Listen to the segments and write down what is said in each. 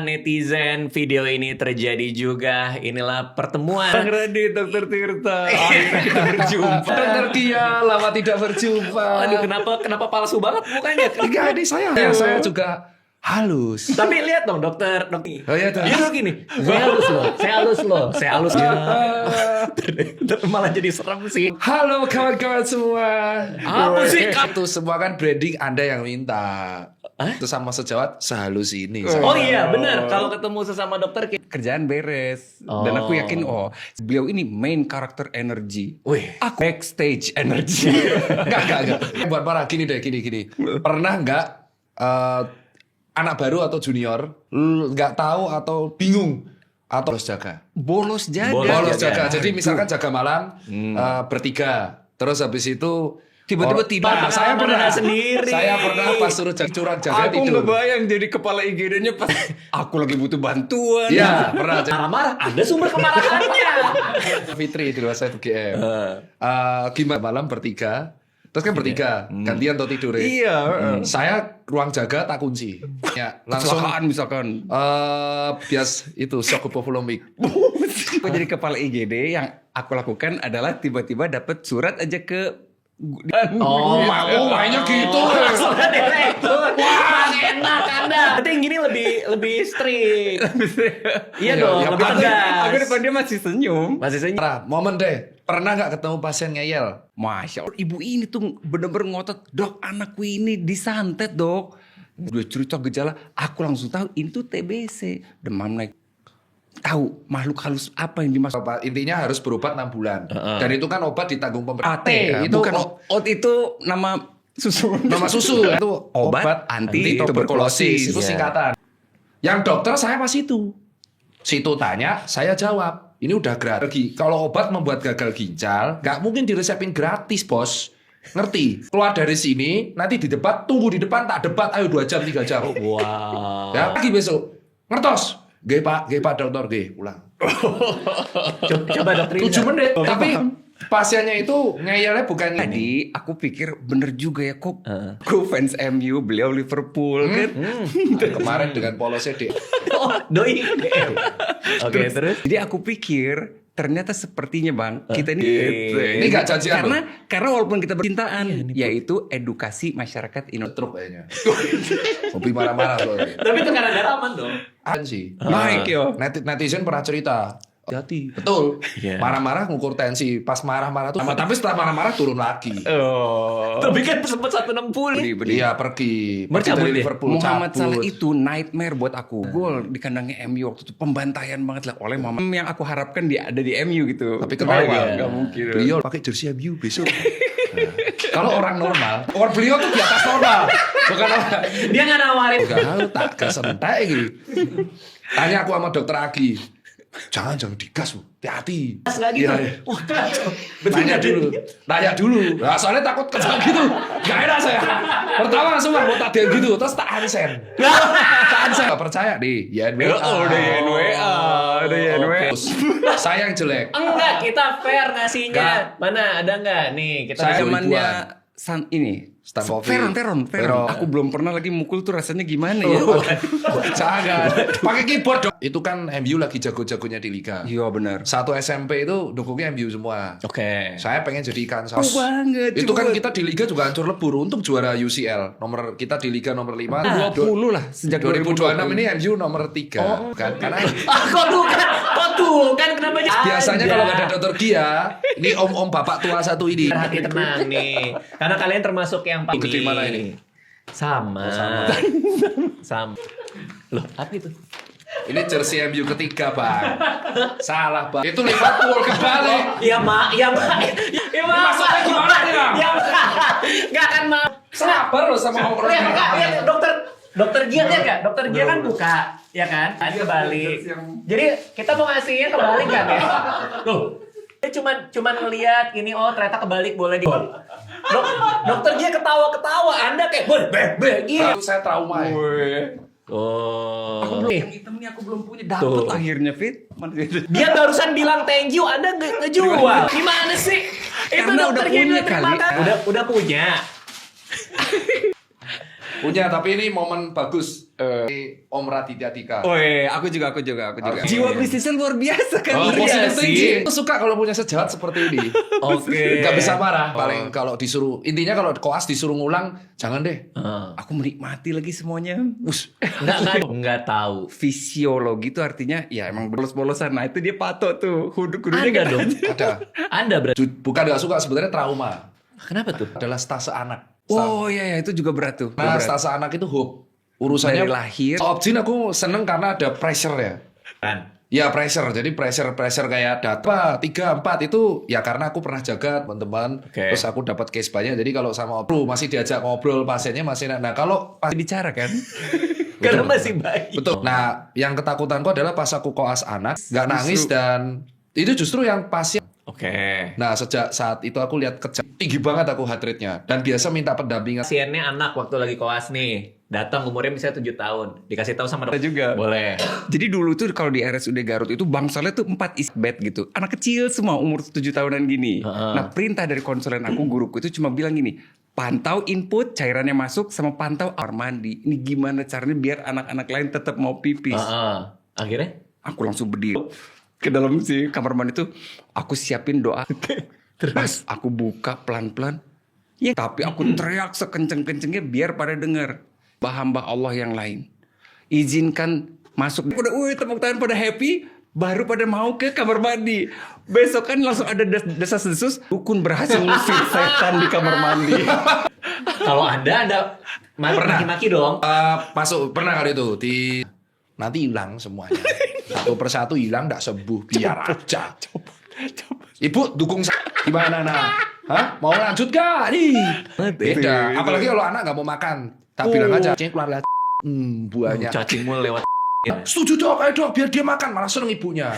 Netizen, video ini terjadi juga. Inilah pertemuan Bang Radit, Dokter Tirta. kita berjumpa. Dokter Kia, lama tidak berjumpa. Aduh, kenapa palsu banget mukanya? Enggak, ini saya juga halus. Tapi lihat dong dokter. Oh iya, Dia tuh gini. Saya halus. Malah jadi serem sih. Halo kawan-kawan semua. Apa sih? Itu semua kan branding Anda yang minta. Itu sama sejawat sehalus ini. Oh iya, benar. Kalau ketemu sesama dokter Kerjaan beres. Dan aku yakin beliau ini main karakter energy. Wih. Aku backstage energy. Enggak. Buat para gini. Pernah enggak anak baru atau junior nggak tahu atau bingung atau bolos jaga. Jadi misalkan jaga malam bertiga, terus habis itu Tiba-tiba tiba. Saya pernah sendiri. Saya pernah pas suruh curang jaga Aku tidur. ngebayang jadi kepala IGD-nya pas aku lagi butuh bantuan. Iya, pernah. Marah-marah, ada sumber kemarahannya. Fitri di luar saya UGM. Gimana malam bertiga? Terus kan bertiga, gantian atau tidur ya? Iya. Saya ruang jaga tak kunci. Ya, langsung Kecelakaan misalkan. bias itu shock hypothalamic. Aku jadi kepala IGD yang aku lakukan adalah tiba-tiba dapat surat aja ke mainnya gitu. Sudah direktur. Wah, enak Anda. Berarti yang gini lebih strict. Iya dong, ya, lebih tegas. Aku depan dia masih senyum. Masih senyum. Momen deh, pernah nggak ketemu pasien ngeyel? Masya Allah, ibu ini tuh bener-bener ngotot. Dok, anakku ini disantet dok. Udah cerita gejala, aku langsung tahu ini tuh TBC. Demam naik. Tahu makhluk halus apa yang dimaksud. Intinya harus berobat 6 bulan. Dan itu kan obat ditanggung pemerintah. AT, itu bukan OT itu nama susu. Nama susu itu Obat anti tuberkulosis. Itu singkatan. Yang dokter saya pas itu. Situ tanya, saya jawab. Ini udah gratis. Kalau obat membuat gagal ginjal, nggak mungkin diresepin gratis, bos. Ngerti? Keluar dari sini, nanti di debat, tunggu di depan, tak debat, ayo 2 jam, 3 jam. Wow. Ya, lagi besok. Ngertos? Gak pak dokter, ulang. Coba dokter 7 menit. Tapi pasiennya itu ngeyelnya bukan ini. Tadi aku pikir bener juga ya kok. Aku fans MU, beliau Liverpool kan. Kemarin dengan polosnya deh. Oh, doi. Oke, terus? Jadi aku pikir ternyata sepertinya bang kita ini Ini nggak janjian karena walaupun kita bercintaan yaitu edukasi masyarakat Indonesia. Truk kayaknya. Hobi marah-marah loh. Tapi itu gara-gara aman dong. Sih. Baik yo. Netizen pernah cerita. Hati. Betul. Iya. Marah-marah ngukur tensi. Pas marah-marah tuh. Tapi setelah marah-marah turun lagi. Tapi kan sempat 160. Iya pergi. Bercabut dari dia? Liverpool. Muhammad cabut. Salah itu nightmare buat aku. Gol di kandangnya MU waktu itu pembantaian banget lah oleh Muhammad yang aku harapkan dia ada di MU gitu. Tapi ketawa. Nggak mungkin. Beliau pakai jersey MU besok. Kalau orang normal, orang beliau tuh di atas normal. Bukan orang. Dia nggak nawarin. Enggak, tak kesentek gitu. Tanya aku sama dokter Agi. Jangan digas, Bu. Hati-hati. Gas nggak gitu. Iya. Tanya dulu. Nah, soalnya takut kesal gitu. Gak enak saya. Pertama langsung mau tak dia gitu, terus tak ansen. Gak percaya nih. YNWA. Udah YNWA. Saya yang jelek. Enggak, kita fair ngasihnya. Enggak. Mana ada nggak nih? Kita Saya Zamannya ini Stanford. Veron. Aku belum pernah lagi mukul tuh rasanya gimana ya? Jangan. Pakai keyboard dong. Itu kan MU lagi jago-jagonya di liga. Iya benar. Satu SMP itu dukungnya MU semua. Oke. Saya pengen jadi ikan saus. Banget. Itu kan kita di liga juga hancur lebur. Untung juara UCL. Nomor kita di liga nomor 5. 20 lah sejak 2026 ini MU nomor 3. Kan? Karena Kok tuh kan kenapa biasanya kalau nggak ada dokter Gia, ini om-om bapak tua satu ini. hati tenang nih. Karena kalian termasuk yang paling Gede mana ini? Sama. Sama. Loh, apa itu? Ini jersey MU ketiga, Bang. Salah, Bang. Itu Liverpool kembali. Ya mak. Maksudnya gimana nih, Bang? Ya nggak akan mau. Sabar loh sama om Lihat dokter Gia lihat nggak? Dokter Gia kan buka, ya kan? Tadi kebalik. Jadi kita mau ngasihnya kebalik kan ya? Tuh. Dia cuman ngelihat ini ternyata kebalik boleh di. Dokter Gia ketawa-ketawa, Anda kayak beh gitu. Saya trauma ya. Oh. Yang hitam nih aku belum punya. Dapet akhirnya Fit. Dia barusan bilang thank you, Anda ngejual. Gimana sih? Itu Karena dokter udah Gia punya terima kali. kasih. Udah punya. Punya, tapi ini momen bagus. Om Raditya Dika. Oh iya, aku juga. Oke. Jiwa bisnisnya luar biasa kan. Oh, Iya positive sih. thinking. Aku suka kalau punya sejawat seperti ini. Oke. Gak bisa marah. Paling kalau disuruh, intinya kalau koas disuruh ngulang, jangan deh. Aku menikmati lagi semuanya. Nggak tahu. Fisiologi itu artinya ya emang bolos-bolosan. Nah itu dia patok tuh. Kudu-kudunya Ada dong. Ada. Anda berarti. Bukan gak suka, sebenarnya trauma. Kenapa tuh? Adalah stase anak. Oh iya itu juga berat tuh. Nah, Berat. stase anak itu hope. Urusannya Dari lahir. Objin aku seneng karena ada pressure ya. Kan. Ya pressure, jadi pressure kayak data 3, 4 itu ya karena aku pernah jaga teman-teman, Oke. terus aku dapat case banyak. Jadi kalau sama Bro masih diajak ngobrol pasiennya masih enak. Nah kalau pas Bicara kan. Karena masih bayi. betul. Nah yang ketakutanku adalah pas aku koas anak nggak nangis dan itu justru yang pasien. Oke. Nah sejak saat itu aku lihat tinggi banget aku heart rate-nya dan biasa minta pendampingan. Pasiennya anak waktu lagi koas nih. Datang umurnya misalnya 7 tahun. Dikasih tahu sama dokter juga. Boleh. Jadi dulu tuh kalau di RSUD Garut itu bangsalnya tuh 4 is bed gitu. Anak kecil semua umur 7 tahunan gini. Nah perintah dari konsulen aku, guruku itu cuma bilang gini. Pantau input cairannya masuk sama pantau kamar mandi. Ini gimana caranya biar anak-anak lain tetap mau pipis. Akhirnya? Aku langsung berdiri ke dalam si kamar mandi tuh. Aku siapin doa. Terus aku buka pelan-pelan. Ya, tapi aku teriak sekenceng-kencengnya biar pada denger. Hamba Allah yang lain. Izinkan masuk. Pada tepuk tangan pada happy. Baru pada mau ke kamar mandi. Besok kan langsung ada desas-desus. Dukun berhasil ngusir setan di kamar mandi. Kalau Anda maki-maki dong. Masuk pernah kali itu nanti hilang semuanya. Satu persatu hilang nggak sembuh biar aja. Ibu dukung saya gimana nah? Hah? Mau lanjut gak nih? Beda. Apalagi kalau anak nggak mau makan, tak bilang aja. Cing keluar lihat. Buahnya. Cacingmu lewat. Setuju dok, ayo dok, biar dia makan. Malah seneng ibunya.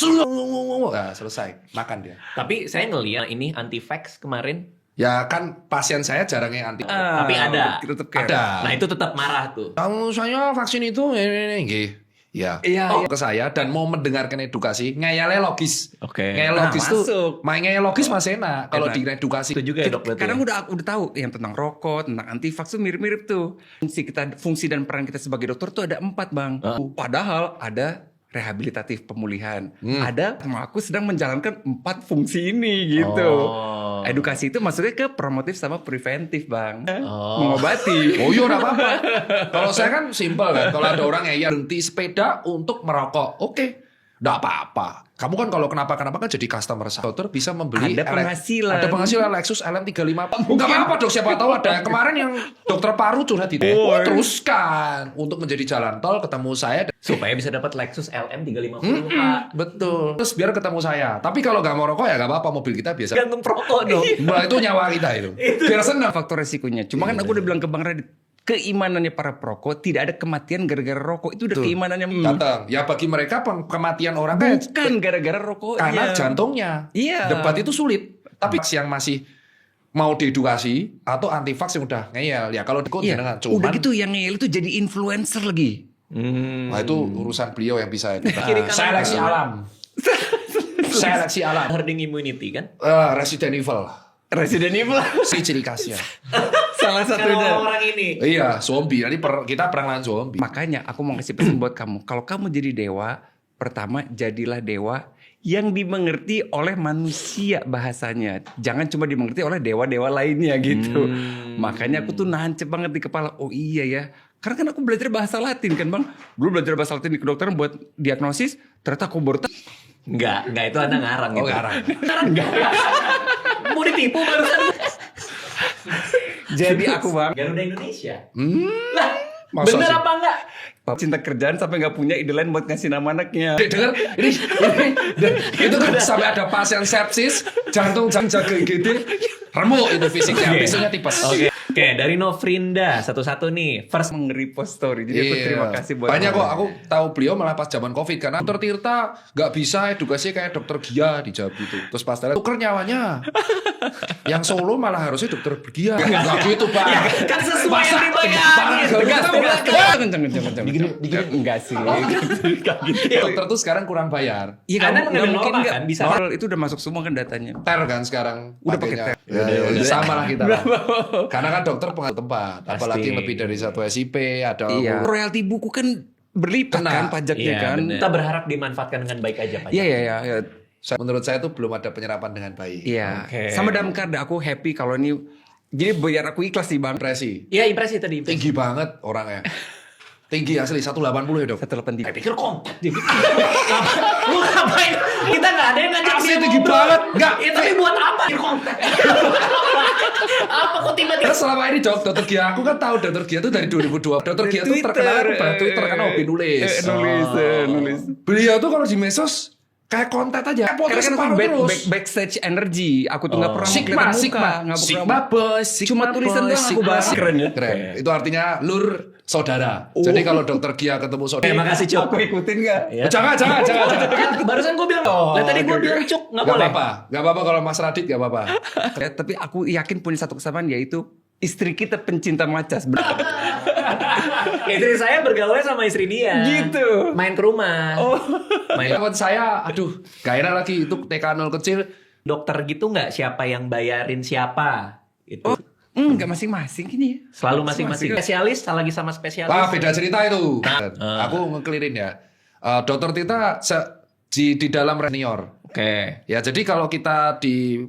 Nah, selesai makan dia. Tapi saya ngeliat ini anti-vax kemarin. Ya kan pasien saya jarang yang anti. Tapi ada. Tetap care. Ada. Nah itu tetap marah tuh. Kalau saya vaksin itu ini. Ya, Iya, ke saya dan mau mendengarkan edukasi, ngeyelnya logis. Oke. Ngeyel logis tuh, masuk. ngeyel logis masih enak kalau Enak. di edukasi. Itu juga ya dok berarti. Kadang udah tahu yang tentang rokok, tentang anti-vax tuh mirip-mirip tuh. Fungsi dan peran kita sebagai dokter tuh ada 4 bang. Padahal ada rehabilitatif pemulihan. Ada sama aku sedang menjalankan 4 fungsi ini gitu. Oh. Edukasi itu maksudnya ke promotif sama preventif bang. Mengobati. Oh iya, nggak apa-apa. Kalau saya kan simpel kan. Kalau ada orang yang berhenti sepeda untuk merokok, oke, nggak apa-apa. Kamu kan kalau kenapa-kenapa kan jadi customer saya. Dokter bisa membeli Ada penghasilan. Ada penghasilan Lexus LM35. Nggak apa-apa dok, siapa tahu ada yang kemarin yang dokter paru curhat di teruskan untuk menjadi jalan tol ketemu saya. Supaya bisa dapat Lexus LM 350 Pak. Betul. Terus biar ketemu saya. Tapi kalau nggak mau rokok ya nggak apa-apa, mobil kita biasa. Gantung perokok dong. Nah, itu nyawa kita itu. Biar senang. Faktor resikonya. Cuma kan aku udah bilang ke Bang Radit, keimanannya para perokok tidak ada kematian gara-gara rokok. Itu udah keimanannya. Datang. Ya bagi mereka kematian orang kan Bukan gara-gara rokok. karena jantungnya. Iya. Debat itu sulit. Tapi yang masih mau diedukasi atau anti vax yang udah ngeyel ya kalau ikut jenengan cuman Udah gitu yang ngeyel itu jadi influencer lagi. nah itu urusan beliau yang bisa Kiri kanan seleksi kanan. alam. Seleksi alam. Herding immunity kan? Resident Evil. Resident Evil. Si ciri khasnya. Salah Karena satunya. orang ini. Iya, zombie. Nanti kita perang lawan zombie. Makanya aku mau kasih pesan buat kamu. Kalau kamu jadi dewa, pertama jadilah dewa yang dimengerti oleh manusia bahasanya. Jangan cuma dimengerti oleh dewa-dewa lainnya gitu. Makanya aku tuh nancep banget di kepala. Oh iya ya. Karena kan aku belajar bahasa Latin kan bang. Dulu belajar bahasa Latin di kedokteran buat diagnosis. Ternyata aku baru tahu. Enggak itu Anda ngarang gitu. Ngarang. Enggak. Mau ditipu barusan. Jadi aku bang. Garuda Indonesia. Lah, Bener apa enggak? Cinta kerjaan sampai nggak punya ide lain buat ngasih nama anaknya. Dengar ini itu kan sampai ada pasien sepsis, jantung jaga gitu. Remuk itu fisiknya, besoknya tipes. Oke, dari Novrinda satu-satu nih. First Nge-repost story. Jadi aku terima kasih buat banyak kok. orang. Aku tahu beliau malah pas zaman COVID karena dokter Tirta nggak bisa edukasi kayak dokter Gia di Jambi itu. Terus pas tanya tuker nyawanya. Yang Solo malah harusnya dokter Gia. Nggak gitu pak. kan sesuai yang dibayangin. Tegas. Enggak sih. Dokter tuh sekarang kurang bayar. Iya Anda kan nggak mengambil mungkin norma nggak. kan, bisa. Itu udah masuk semua kan datanya. Ter kan sekarang. Udah pakai pakainya. ter. Ya, sama lah kita lah. Karena kan dokter pengaruh tempat, Pasti. apalagi lebih dari satu SIP, ada Iya. Royalti buku kan berlipat Kena. kan pajaknya Iya, kan. bener. Kita berharap dimanfaatkan dengan baik aja Pak. Iya, iya, iya. menurut saya itu belum ada penyerapan dengan baik. Iya. Oke. Sama Damkar, aku happy kalau ini. Jadi biar aku ikhlas sih bang. Impresi. Iya, impresi tadi. Tinggi banget orangnya. Tinggi asli 180 ya dok. 183. Saya pikir kompak dia. Lu ngapain? Kita nggak ada yang ngajak Asli dia tinggi ngobrol. banget. Nggak. Tapi buat apa? Dia kompak. Apa kok tiba-tiba? Karena selama ini Dokter Gia, aku kan tahu Dokter Gia itu dari 2002. Dokter Gia itu terkenal kan pada Twitter karena hobi nulis. Nulis. Beliau tuh kalau di medsos kayak konten aja. Karena Podcast kan separuh aku terus. backstage energy. Aku tuh nggak pernah Sigma, kelihatan muka, Sigma, nggak Sigma pernah- bos, Cuma tulisan doang aku bahas. Keren ya. Keren. Itu artinya lur saudara. Jadi kalau Dokter Gia ketemu saudara, Terima kasih Cuk. Aku ikutin nggak? Ya. jangan. Kan barusan gue bilang, lah tadi gue bilang Cuk, nggak Gak boleh. apa-apa kalau Mas Radit gak apa-apa. Ya, tapi aku yakin punya satu kesamaan yaitu istri kita pencinta macas. Istri saya bergaul sama istri dia. Gitu. Main ke rumah. Main. Telepon saya, aduh, gak enak lagi itu TK0 kecil. Dokter gitu nggak? Siapa yang bayarin siapa? Itu. Enggak masing-masing gini ya. Selalu masing-masing. Spesialis, lagi sama spesialis. Wah, beda cerita itu. Nah. Aku ngekelirin ya. Dokter Tita di dalam senior. Oke. Ya, jadi kalau kita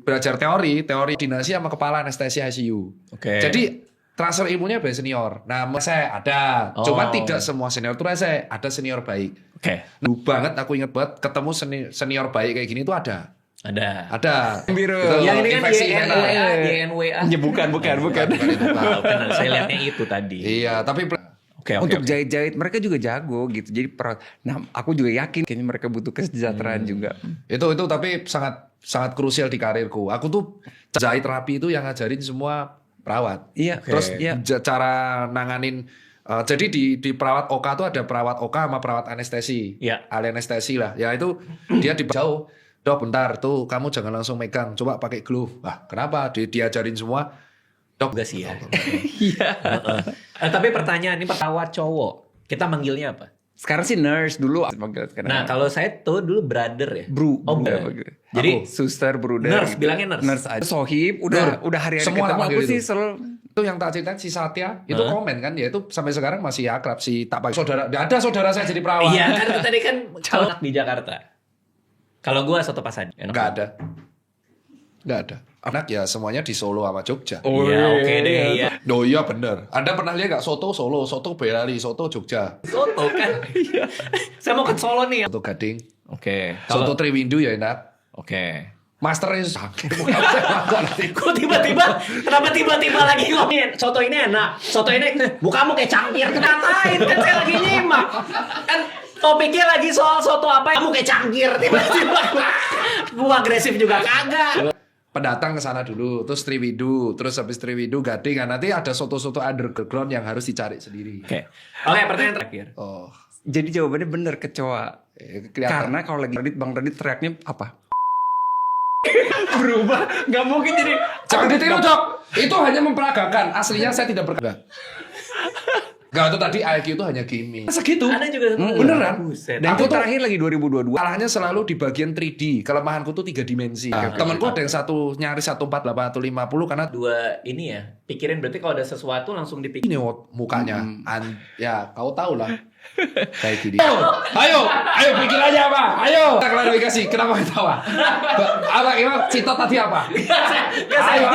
belajar teori dinasi sama kepala anestesi ICU. Oke. Jadi transfer ilmunya dari senior. Nah, saya ada. Oh. Cuma tidak semua senior itu rese. Ada senior baik. Oke. Lu banget, aku inget banget ketemu senior baik kayak gini tuh ada. Ada. Biru. Itu Yang ini kan infeksi vena. YNWA. Ya bukan. Bukan itu, Pak. Oh, benar. Saya lihatnya itu tadi. Iya, tapi Oke. Untuk jahit-jahit mereka juga jago gitu. Jadi nah aku juga yakin kayaknya mereka butuh kesejahteraan juga. itu tapi sangat krusial di karirku. Aku tuh jahit rapi itu yang ngajarin semua perawat. Iya. Terus Iya. cara nanganin jadi di perawat OK tuh ada perawat OK sama perawat anestesi. Iya. Ahli anestesi lah. Ya itu dia di jauh. Dok bentar tuh kamu jangan langsung megang. Coba pakai glove. Wah, kenapa? Diajarin semua. Dok Juga sih ya. Iya. Tapi pertanyaan ini perawat cowok. Kita manggilnya apa? Sekarang sih nurse dulu. Nah, kalau saya tuh dulu brother ya. Bro. Oh, Bro. bro. Jadi suster, bruder. nurse, bilangnya nurse. Nurse aja. Sohib, udah hari-hari Semua ketemu panggil aku itu. sih selalu. itu yang tak ceritain si Satya itu komen kan ya itu sampai sekarang masih akrab si tak pakai saudara. Ada saudara saya jadi perawat. Iya kan tadi kan calon di Jakarta. Kalau gua soto pasan. Nggak ada. Anak ya semuanya di Solo sama Jogja. Iya, oke deh. Iya. Oh iya bener. Anda pernah lihat nggak soto Solo, soto Boyolali, soto Jogja, Soto kan. Saya mau ke Solo nih. soto Gading, Oke. soto Triwindu ya enak. Oke. Masternya sakit. Kok kenapa tiba-tiba lagi ngomongin soto ini enak, soto ini mukamu kayak cangkir, ngatain kan saya lagi nyimak kan topiknya lagi soal soto apa, kamu kayak cangkir tiba-tiba, gua agresif juga kagak. Pendatang ke sana dulu, terus Triwindu, terus habis Triwindu Gading, kan nanti ada soto-soto underground yang harus dicari sendiri. Oke, pertanyaan terakhir. Oh, Jadi jawabannya bener kecoa. kelihatan. Karena kalau lagi Bang Radit teriaknya apa? Berubah, nggak mungkin jadi. Jangan ditiru dok, itu hanya memperagakan. Aslinya saya tidak berkata. Gak, itu tadi IQ itu hanya gimmick. Segitu. Anda juga Beneran. Buset. Dan Aku itu tuh- terakhir lagi 2022. Salahnya selalu di bagian 3D. Kelemahanku tuh 3 dimensi. Temanku ada yang nyaris 148 atau 50 karena Dua ini ya, pikirin berarti kalau ada sesuatu langsung dipikir. ini mukanya. Ya, kau tahu lah. Kayak gini. Ayo pikir aja apa? Ayo. Kita klarifikasi. Kenapa ketawa? Apa Citot tadi apa? Nggak, saya- Ayo.